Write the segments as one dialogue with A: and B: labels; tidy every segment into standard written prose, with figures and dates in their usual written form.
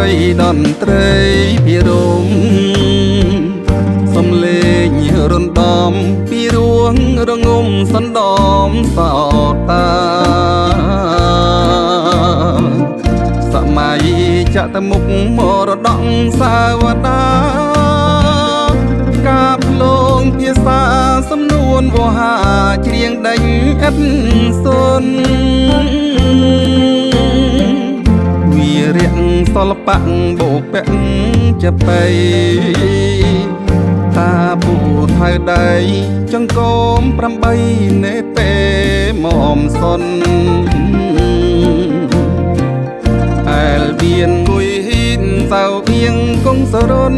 A: បីតន្ត្រីពិរមសំលេងរំដំពីរួងរងំសណ្ដំសោតាសម័យចតមុខមរតកសាវតាកាប់លងភាសាសំនួនវោហាច្រៀងដេញឥតសុនវីរៈសិល្បៈបោពៈចបៃតាពូថៅដៃចង្កូម8នេពេមមសុនអែលបៀនគួយហ៊ីនសៅអៀងគង់សរុន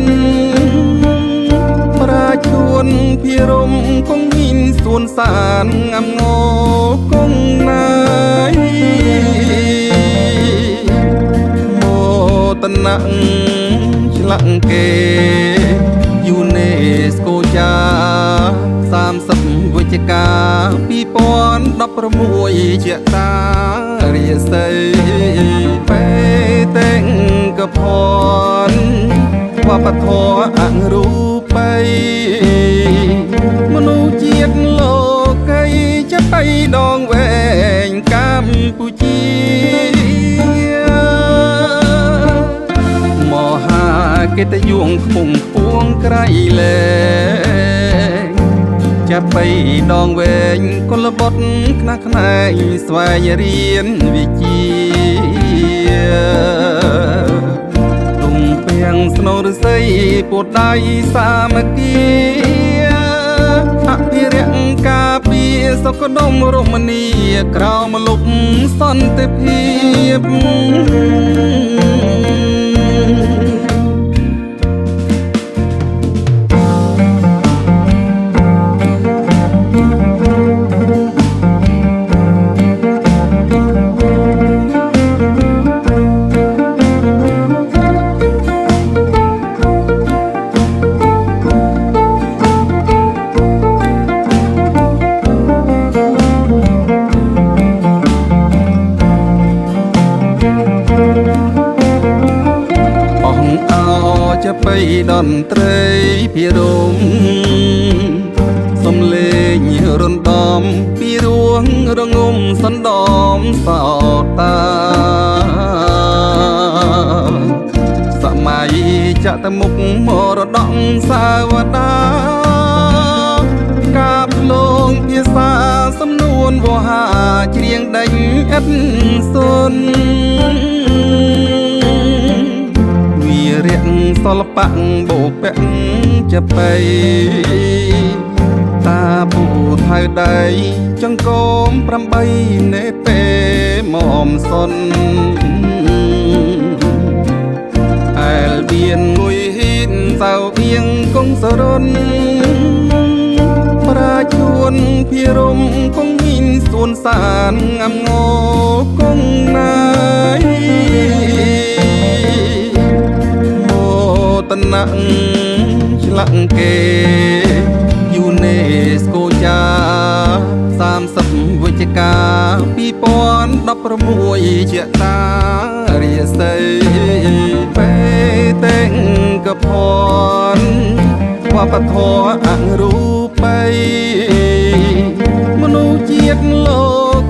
A: ប្រាជួនភិរមគង់ហ៊ីនសួនសានងំងគង់ណាយមោតណាំឆ្លាក់គេយូណេស្កូចា30វិច្ឆិកា2016ជាតារាសីពេតែងកផនវប្បធម៌អរូបីមនុស្សជាតិលោកីចបៃដងវែងកម្ពុជាមហាកិត្តិយសខ្ពង់ខ្ពស់ក្រៃលែងចាប់បីដងវែងគុលបុត្រខ្នះខ្នែងស្វែងរៀនវិជ្ជាទុំពាំងស្នូរស័យពួតដៃសាមគ្គីអភិរក្សការពារសុខដុមរមនីក្រោមលុបសន្តិភាពចបៃតន្ត្រីពិរមសំលេងរំដំពីរួងរងំសណ្ដំសោតាសម័យចតមុខមរតកសាវតាកាប់លងភាសាសំនួនវោហាច្រៀងដេញឥតសុនវីរៈសិល្បៈបោពៈចបៃតាពូថៅដៃចង្កូម8នេពេមមសុនអែលបៀនគួយហ៊ីនសៅអៀងគង់សរុនប្រាជួនភិរមគង់ហ៊ីនសួនសានងំងគង់ណាយតណាំឆ្លាក់គេយូណេស្កូចា30វិច្ឆិកា2016ជាតារាសីពេតែងកផនវប្បធម៌អរូបីមនុស្សជាតិលោ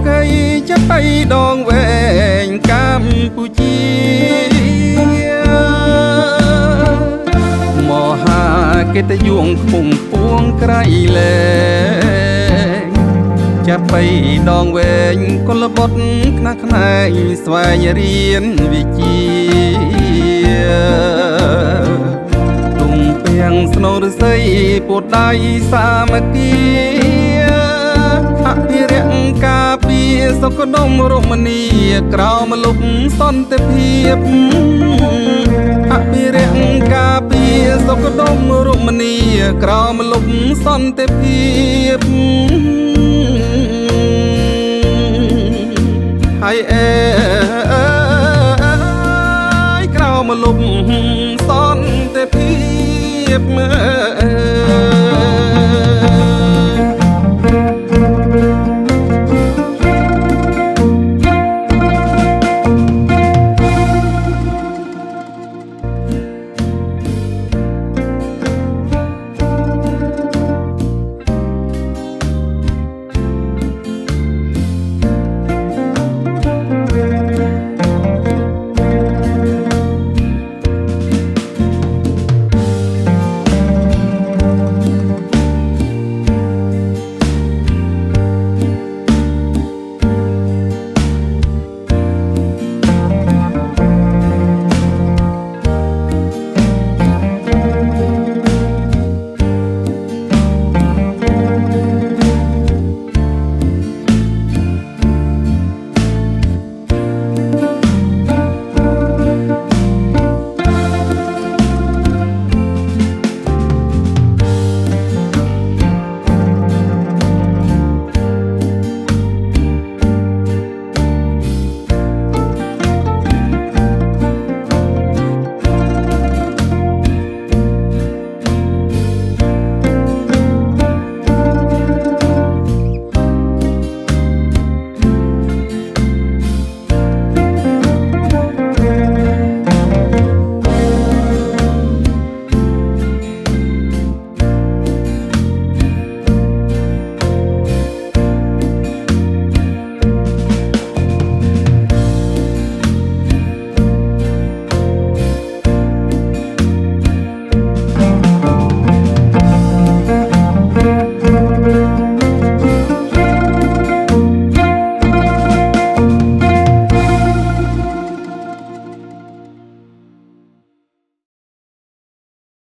A: កីចបៃដងវែងកម្ពុជាមហាកិត្តិយសខ្ពង់ខ្ពស់ក្រៃលែងចាប់បីដងវែងគុលបុត្រខ្នះខ្នែងស្វែងរៀនវិជ្ជាទុំពាំងស្នូរស័យពួតដៃសាមគ្គីអភិរក្សការពារសុខដុមរមនីក្រោមលុបសន្តិភាពអភិរក្សការពារសុខដុមរមនីក្រោមលុបសន្តិភាពហើយ